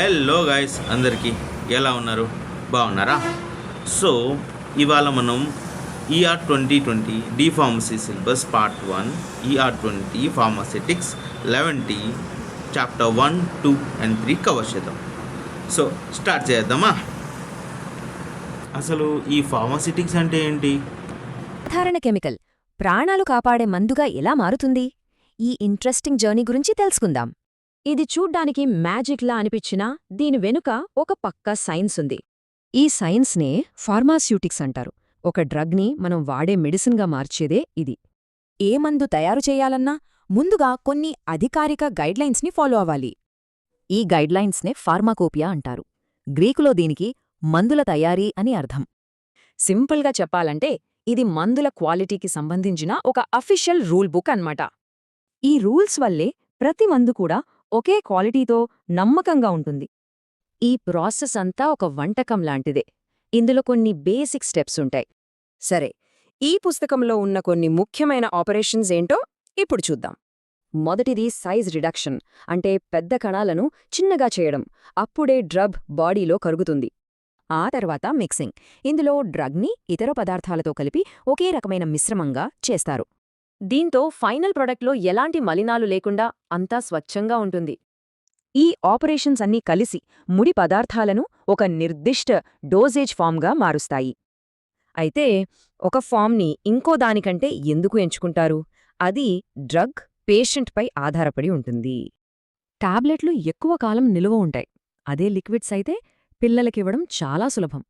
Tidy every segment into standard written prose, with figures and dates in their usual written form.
Hello guys, అందరికీ ఎలా ఉన్నారు? బాగున్నారా? సో ఇవాళ మనం ER 2020 D pharmacy syllabus part 1 ER 20 pharmaceutics 11టీ చాప్టర్ 1, 2 and 3 కవర్ చేద్దాం. సో స్టార్ట్ చేద్దామా? అసలు ఈ ఫార్మాసిటిక్స్ అంటే ఏంటి? సాధారణ కెమికల్ ప్రాణాలు కాపాడే మందుగా ఎలా మారుతుంది? ఈ ఇంట్రెస్టింగ్ జర్నీ గురించి తెలుసుకుందాం. ఇది చూడ్డానికి మ్యాజిక్లా అనిపించినా దీని వెనుక ఒక పక్కా సైన్స్ ఉంది. ఈ సైన్స్నే ఫార్మాస్యూటిక్స్ అంటారు. ఒక డ్రగ్ని మనం వాడే మెడిసిన్గా మార్చేదే ఇది. ఏ మందు తయారు చేయాలన్నా ముందుగా కొన్ని అధికారిక గైడ్లైన్స్ని ఫాలో అవ్వాలి. ఈ గైడ్లైన్స్నే ఫార్మాకోపియా అంటారు. గ్రీకులో దీనికి మందుల తయారీ అని అర్థం. సింపుల్గా చెప్పాలంటే ఇది మందుల క్వాలిటీకి సంబంధించిన ఒక అఫీషియల్ రూల్ బుక్ అన్నమాట. ఈ రూల్స్ వల్లే ప్రతి మందు కూడా ఒకే క్వాలిటీతో నమ్మకంగా ఉంటుంది. ఈ ప్రాసెస్ అంతా ఒక వంటకం లాంటిదే. ఇందులో కొన్ని బేసిక్ స్టెప్స్ ఉంటాయి. సరే, ఈ పుస్తకంలో ఉన్న కొన్ని ముఖ్యమైన ఆపరేషన్స్ ఏంటో ఇప్పుడు చూద్దాం. మొదటిది సైజ్ రిడక్షన్, అంటే పెద్ద కణాలను చిన్నగా చేయడం. అప్పుడే డ్రగ్ బాడీలో కరుగుతుంది. ఆ తర్వాత మిక్సింగ్. ఇందులో డ్రగ్ని ఇతర పదార్థాలతో కలిపి ఒకే రకమైన మిశ్రమంగా చేస్తారు. దీంతో ఫైనల్ ప్రొడక్ట్లో ఎలాంటి మలినాలు లేకుండా అంతా స్వచ్ఛంగా ఉంటుంది. ఈ ఆపరేషన్స్ అన్నీ కలిసి ముడి పదార్థాలను ఒక నిర్దిష్ట డోసేజ్ ఫామ్గా మారుస్తాయి. అయితే ఒక ఫామ్ని ఇంకో దానికంటే ఎందుకు ఎంచుకుంటారు? అది డ్రగ్ పేషెంట్పై ఆధారపడి ఉంటుంది. టాబ్లెట్లు ఎక్కువ కాలం నిలువ ఉంటాయి. అదే లిక్విడ్స్ అయితే పిల్లలకివ్వడం చాలా సులభం.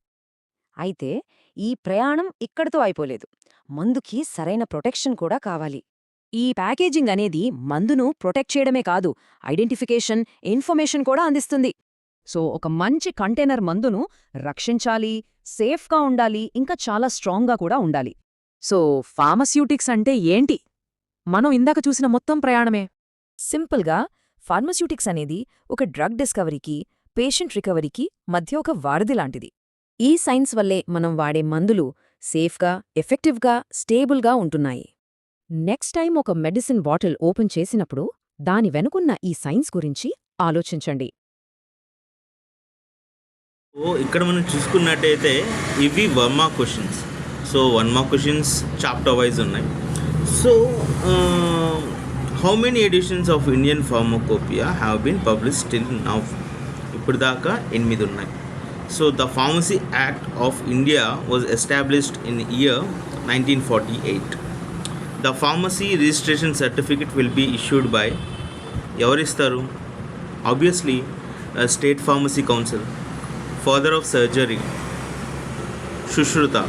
అయితే ఈ ప్రయాణం ఇక్కడితో అయిపోలేదు. మందుకి సరైన ప్రొటెక్షన్ కూడా కావాలి. ఈ ప్యాకేజింగ్ అనేది మందును ప్రొటెక్ట్ చేయడమే కాదు, ఐడెంటిఫికేషన్, ఇన్ఫర్మేషన్ కూడా అందిస్తుంది. సో ఒక మంచి కంటైనర్ మందును రక్షించాలి, సేఫ్గా ఉండాలి, ఇంకా చాలా స్ట్రాంగ్గా కూడా ఉండాలి. సో ఫార్మస్యూటిక్స్ అంటే ఏంటి? మనం ఇందాక చూసిన మొత్తం ప్రయాణమే. సింపుల్గా ఫార్మస్యూటిక్స్ అనేది ఒక డ్రగ్ డిస్కవరీకి, పేషెంట్ రికవరీకి మధ్య ఒక వారధి లాంటిది. ఈ సైన్స్ వల్లే మనం వాడే మందులు సేఫ్గా, ఎఫెక్టివ్గా, స్టేబుల్గా ఉంటున్నాయి. నెక్స్ట్ టైం ఒక మెడిసిన్ బాటిల్ ఓపెన్ చేసినప్పుడు దాని వెనుకున్న ఈ సైన్స్ గురించి ఆలోచించండి. ఇక్కడ మనం చూసుకున్నట్టయితే ఇవి 1 mark questions. So 1 mark questions chapter wise ఉన్నాయి. So how many editions of Indian pharmacopoeia have been published till now? ఇప్పుడు దాకా 8 ఉన్నాయి. So the Pharmacy Act of India was established in year 1948. The pharmacy registration certificate will be issued by ఎవరిస్తారు? Obviously State Pharmacy Council. Father of Surgery Shushruta.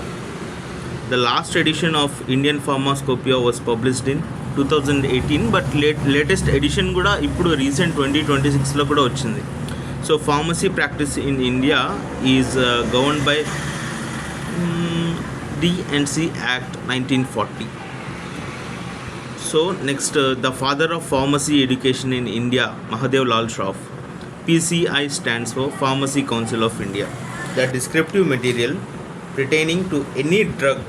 The last edition of Indian Pharmacopoeia was published in 2018, but latest edition కూడా ఇప్పుడు recent 2026లో కూడా వచ్చింది. So pharmacy practice in India is governed by D&C Act 1940. So next, the father of pharmacy education in India, Mahadev Lal Shroff. PCI stands for Pharmacy Council of India. The descriptive material pertaining to any drug,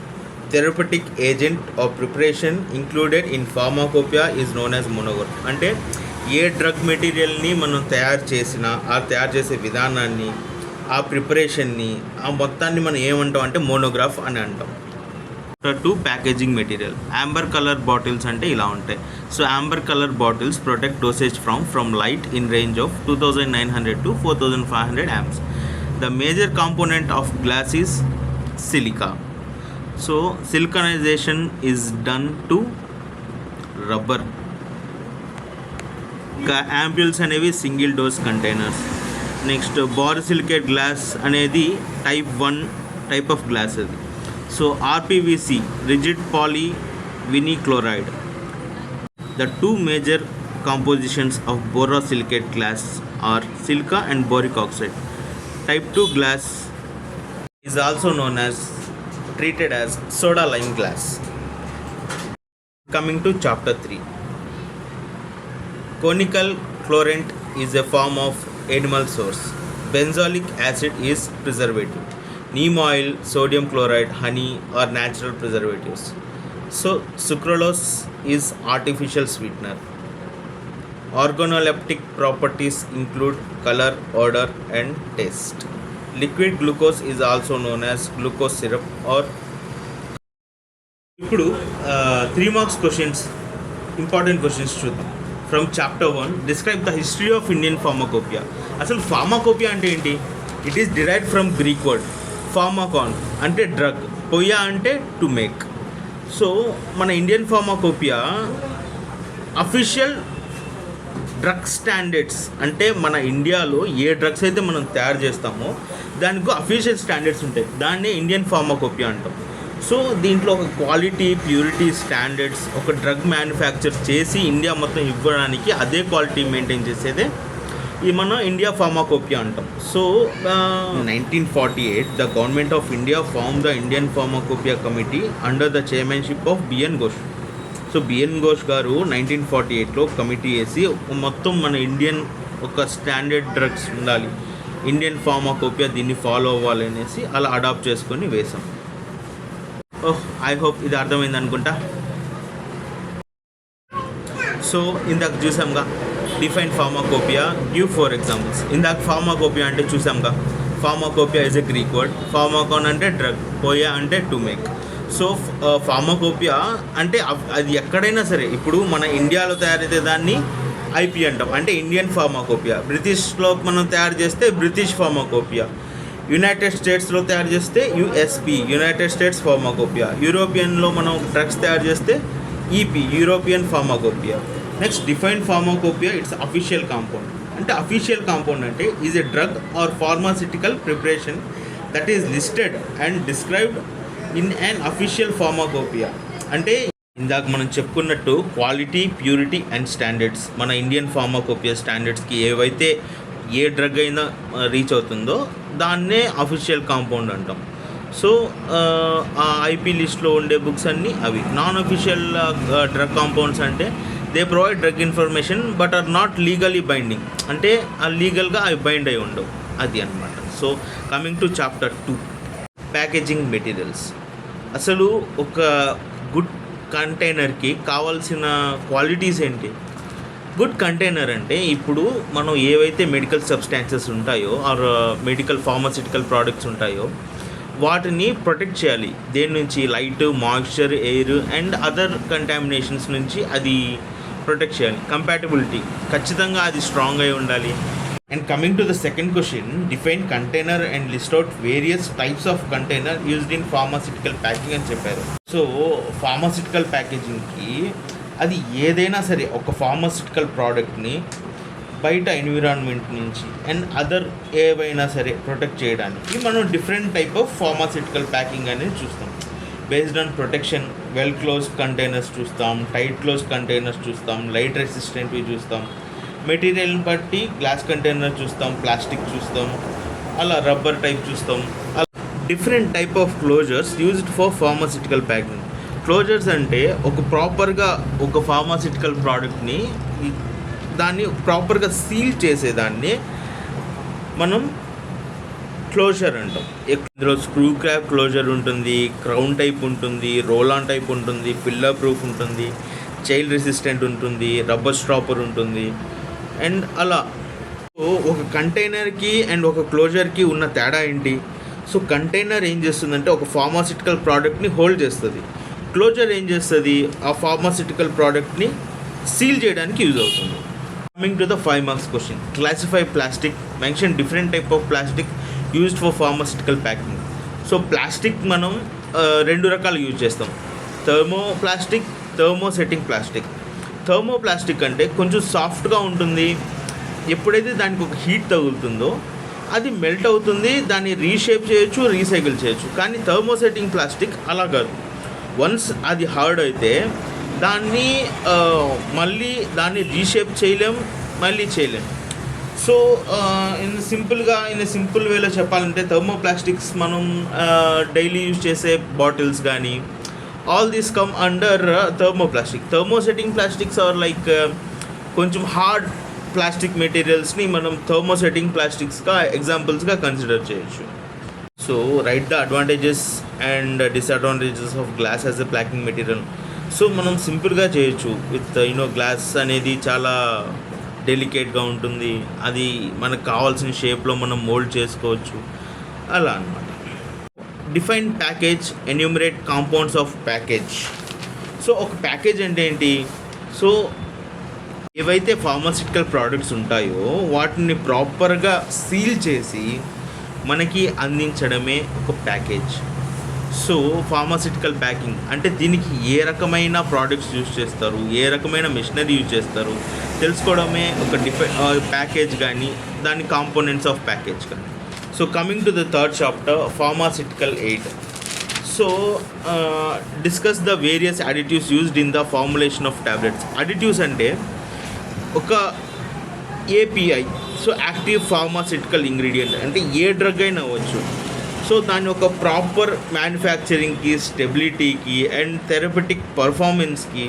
therapeutic agent or preparation included in pharmacopoeia is known as monograph. అంటే ఏ drug మెటీరియల్ని మనం తయారు చేసినా ఆ తయారు చేసే విధానాన్ని, ఆ ప్రిపరేషన్ని, ఆ మొత్తాన్ని మనం ఏమంటాం అంటే మోనోగ్రాఫ్ అని అంటాం. 2 packaging material. Amber colour bottles అంటే ఇలా ఉంటాయి. So amber colour bottles protect dosage from light in range of 2900 to 4500 amps. The major component of glass is silica. So siliconization is done to rubber. Ampoules అనేవి single dose containers. Next borosilicate glass అనేది type 1 type of glass అది. So RPVC rigid poly vinyl chloride. The 2 major compositions of borosilicate glass are silica and boric oxide. Type 2 glass is also known as treated as soda lime glass. Coming to chapter 3. Conical chlorant is a form of animal source. Benzoic acid is preservative. Neem oil, sodium chloride, honey are natural preservatives. So sucralose is artificial sweetener. Organoleptic properties include color, odor, and taste. Liquid glucose is also known as glucose syrup or ఇప్పుడు 3 marks questions important questions చూద్దాం. From chapter 1 describe the history of Indian pharmacopoeia. అసలు pharmacopoeia అంటే ఏంటి? It is derived from Greek word pharmakon అంటే drug, పోయా అంటే to make. So మన Indian pharmacopoeia official drug standards అంటే మన ఇండియాలో ఏ డ్రగ్స్ అయితే మనం తయారు చేస్తామో దానికి అఫీషియల్ స్టాండర్డ్స్ ఉంటాయి, దాన్నే ఇండియన్ ఫార్మాకోపియా అంటాం. సో దీంట్లో ఒక క్వాలిటీ ప్యూరిటీ స్టాండర్డ్స్ ఒక డ్రగ్ మ్యానుఫ్యాక్చర్ చేసి ఇండియా మొత్తం ఇవ్వడానికి అదే క్వాలిటీ మెయింటైన్ చేసేదే ఈ మన ఇండియా ఫార్మాకోపియా అంటాం. So 1948 the government of India form the Indian pharmacopoeia committee under the chairmanship of B N Ghosh. So B N Ghosh గారు 1948లో కమిటీ వేసి మొత్తం మన ఇండియన్ ఒక స్టాండర్డ్ డ్రగ్స్ ఉండాలి, ఇండియన్ ఫార్మాకోపియా దీన్ని ఫాలో అవ్వాలి అనేసి అలా అడాప్ట్ చేసుకొని వేసాం. ఐ హోప్ ఇది అర్థమైంది అనుకుంటా. సో ఇందాక చూసాంగా డిఫైన్ ఫార్మాకోపియా, గివ్ 4 ఎగ్జాంపుల్స్. ఇందాక ఫార్మాకోపియా అంటే చూసాంగా, pharmacopoeia is a Greek word, pharmakon అంటే డ్రగ్, పోయా అంటే టు మేక్. సో ఫార్మాకోపియా అంటే అది ఎక్కడైనా సరే, ఇప్పుడు మన ఇండియాలో తయారైతే దాన్ని ఐపీ అంటాం అంటే ఇండియన్ ఫార్మాకోపియా, బ్రిటిష్లో మనం తయారు చేస్తే బ్రిటిష్ ఫార్మాకోపియా, యునైటెడ్ స్టేట్స్లో తయారు చేస్తే యుఎస్పి యునైటెడ్ స్టేట్స్ ఫార్మాకోపియా, యూరోపియన్లో మనం డ్రగ్స్ తయారు చేస్తే EP European pharmacopoeia. Next define pharmacopoeia, it's official compound. అంటే అఫీషియల్ కాంపౌండ్ అంటే is a drug or pharmaceutical preparation that is listed and described in an official pharmacopoeia. అంటే ఇందాక మనం చెప్పుకున్నట్టు క్వాలిటీ ప్యూరిటీ అండ్ స్టాండర్డ్స్ మన Indian pharmacopoeia స్టాండర్డ్స్కి ఏవైతే ఏ డ్రగ్ అయినా రీచ్ అవుతుందో దాన్నే అఫీషియల్ కాంపౌండ్ అంటాం. సో ఆ ఐపీ లిస్ట్లో ఉండే బుక్స్ అన్నీ అవి. నాన్ అఫీషియల్ డ్రగ్ కాంపౌండ్స్ అంటే they provide drug information but are not legally binding, అంటే లీగల్గా అవి బైండ్ అయి ఉండవు, అది అనమాట. So coming to chapter 2 packaging materials. అసలు ఒక గుడ్ కంటైనర్కి కావాల్సిన క్వాలిటీస్ ఏంటి? గుడ్ కంటైనర్ అంటే ఇప్పుడు మనం ఏవైతే మెడికల్ సబ్స్టాన్సెస్ ఉంటాయో ఆర్ మెడికల్ ఫార్మాసిటికల్ ప్రోడక్ట్స్ ఉంటాయో వాటిని ప్రొటెక్ట్ చేయాలి. దేని నుంచి? Light, moisture, air and other contaminations నుంచి అది ప్రొటెక్ట్ చేయాలి. కంపాటబిలిటీ ఖచ్చితంగా అది స్ట్రాంగ్ అయి ఉండాలి. And coming to the second question, define container and list out various types of container used in pharmaceutical packing అని చెప్పారు. సో ఫార్మాసిటికల్ ప్యాకేజింగ్కి అది ఏదైనా సరే ఒక ఫార్మాసిటికల్ ప్రోడక్ట్ని బయట ఎన్విరాన్మెంట్ నుంచి అండ్ అదర్ ఏవైనా సరే ప్రొటెక్ట్ చేయడానికి మనం different type of pharmaceutical packing అనేది చూస్తాం. Based on protection well close containers చూస్తాం, టైట్ క్లోజ్ కంటైనర్స్ చూస్తాం, లైట్ రెసిస్టెంట్వి చూస్తాం, మెటీరియల్ని బట్టి గ్లాస్ కంటైనర్ చూస్తాం, ప్లాస్టిక్ చూస్తాం, అలా రబ్బర్ టైప్ చూస్తాం. అలా different type of closures used for pharmaceutical packing. Closures అంటే ఒక ప్రాపర్గా ఒక ఫార్మాసిటికల్ ప్రోడక్ట్ని దాన్ని ప్రాపర్గా సీల్ చేసేదాన్ని మనం క్లోజర్ అంటాం. ఇందులో స్క్రూ క్యాప్ క్లోజర్ ఉంటుంది, క్రౌన్ టైప్ ఉంటుంది, రోల్ ఆన్ టైప్ ఉంటుంది, పిల్లర్ ప్రూఫ్ ఉంటుంది, చైల్డ్ రెసిస్టెంట్ ఉంటుంది, రబ్బర్ స్టాపర్ ఉంటుంది అండ్ అలా. సో ఒక కంటైనర్కి అండ్ ఒక క్లోజర్కి ఉన్న తేడా ఏంటి? సో కంటైనర్ ఏం చేస్తుందంటే ఒక ఫార్మాసిటికల్ ప్రోడక్ట్ని హోల్డ్ చేస్తుంది, క్లోజర్ ఏం చేస్తుంది? ఆ ఫార్మాసిటికల్ ప్రోడక్ట్ని సీల్ చేయడానికి యూజ్ అవుతుంది. Coming to the 5 marks question, classify plastic, mention different type of plastic used for pharmaceutical packing. So plastic మనం 2 రకాలు యూజ్ చేస్తాం, thermo plastic, thermo setting plastic. Thermo plastic అంటే కొంచెం సాఫ్ట్గా ఉంటుంది, ఎప్పుడైతే దానికి ఒక హీట్ తగులుతుందో అది మెల్ట్ అవుతుంది, దాన్ని రీషేప్ చేయొచ్చు, రీసైకిల్ చేయొచ్చు. కానీ థర్మో సెట్టింగ్ ప్లాస్టిక్ అలా కాదు, వన్స్ అది హార్డ్ అయితే దాన్ని మళ్ళీ దాన్ని రీషేప్ చేయలేం, మళ్ళీ చేయలేం. సో ఇన్ సింపుల్ వేలో చెప్పాలంటే థర్మో ప్లాస్టిక్స్ మనం డైలీ యూజ్ చేసే బాటిల్స్ కానీ all these come under thermoplastic. Thermosetting plastics are like కొంచెం హార్డ్ ప్లాస్టిక్ మెటీరియల్స్ని మనం థర్మో సెట్టింగ్ ప్లాస్టిక్స్గా ఎగ్జాంపుల్స్గా కన్సిడర్ చేయొచ్చు. So write the advantages and disadvantages of glass as a packing material. So మనం సింపుల్గా చేయొచ్చు విత్ గ్లాస్ అనేది చాలా డెలికేట్గా ఉంటుంది, అది మనకు కావాల్సిన షేప్లో మనం మోల్డ్ చేసుకోవచ్చు, అలా అన్నమాట. Define package, enumerate compounds of package. So ఒక ప్యాకేజ్ అంటే ఏంటి? సో ఏవైతే ఫార్మాసిటికల్ ప్రోడక్ట్స్ ఉంటాయో వాటిని ప్రాపర్గా సీల్ చేసి మనకి అందించడమే ఒక ప్యాకేజ్. సో ఫార్మాసిటికల్ ప్యాకింగ్ అంటే దీనికి ఏ రకమైన ప్రోడక్ట్స్ యూజ్ చేస్తారు, ఏ రకమైన మిషనరీ యూజ్ చేస్తారు తెలుసుకోవడమే ఒక ప్యాకేజ్ కానీ దాని కాంపోనెంట్స్ ఆఫ్ ప్యాకేజ్ కానీ. So coming to the third chapter, pharmaceutical aid. So discuss the various additives used in the formulation of tablets. Additives అంటే ఒక API, so active pharmaceutical ingredient, అంటే ఏ drug అయినా అవ్వచ్చు. సో దాన్ని ఒక ప్రాపర్ మ్యానుఫ్యాక్చరింగ్కి, స్టెబిలిటీకి అండ్ థెరపటిక్ పర్ఫార్మెన్స్కి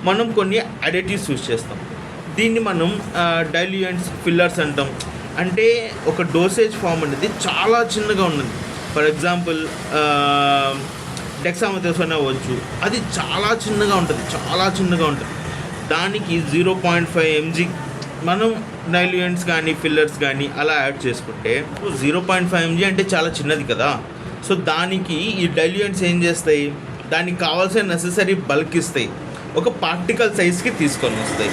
మనం కొన్ని అడిటివ్స్ యూజ్ చేస్తాం. దీన్ని మనం డైల్యూయెంట్స్, ఫిల్లర్స్ అంటాం. అంటే ఒక డోసేజ్ ఫామ్ అనేది చాలా చిన్నగా ఉన్నది. ఫర్ ఎగ్జాంపుల్ డెక్సామెథాసోన్ అవ్వచ్చు, అది చాలా చిన్నగా ఉంటుంది. దానికి 0.5 mg మనం డైల్యూయెంట్స్ కానీ ఫిల్లర్స్ కానీ అలా యాడ్ చేసుకుంటే 0.5 mg అంటే చాలా చిన్నది కదా. సో దానికి ఈ డైల్యూయెంట్స్ ఏం చేస్తాయి, దానికి కావాల్సిన నెససరీ బల్క్ ఇస్తాయి, ఒక పార్టికల్ సైజ్కి తీసుకొని వస్తాయి.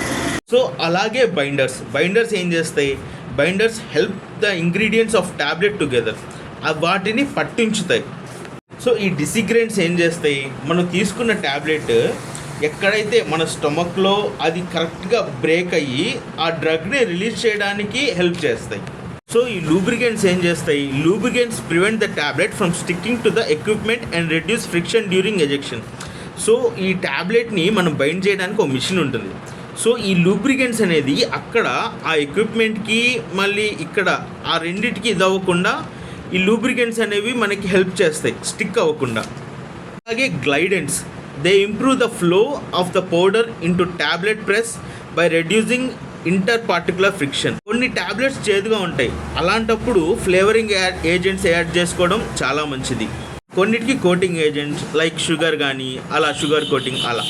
సో అలాగే బైండర్స్ ఏం చేస్తాయి, binders help the ingredients of tablet together, వాటిని పట్టించుతాయి. సో ఈ డిసిగ్రెంట్స్ ఏం చేస్తాయి, మనం తీసుకున్న టాబ్లెట్ ఎక్కడైతే మన స్టమక్లో అది కరెక్ట్గా బ్రేక్ అయ్యి ఆ డ్రగ్ని రిలీజ్ చేయడానికి హెల్ప్ చేస్తాయి. సో ఈ లూబ్రికెంట్స్ ఏం చేస్తాయి, lubricants prevent the tablet from sticking to the equipment and reduce friction during ejection. So ఈ టాబ్లెట్ని మనం బైండ్ చేయడానికి ఒక మిషన్ ఉంటుంది. సో ఈ లూబ్రికెంట్స్ అనేది అక్కడ ఆ ఎక్విప్మెంట్కి మళ్ళీ ఇక్కడ ఆ రెండింటికి ఇది అవ్వకుండా ఈ లూబ్రికెంట్స్ అనేవి మనకి హెల్ప్ చేస్తాయి స్టిక్ అవ్వకుండా. అలాగే glidants, they improve the flow of the powder into tablet press by reducing inter particular friction. కొన్ని టాబ్లెట్స్ చేదుగా ఉంటాయి, అలాంటప్పుడు ఫ్లేవరింగ్ ఏజెంట్స్ యాడ్ చేసుకోవడం చాలా మంచిది. కొన్నిటికి కోటింగ్ ఏజెంట్స్ లైక్ షుగర్ కానీ అలా షుగర్ కోటింగ్ అలా.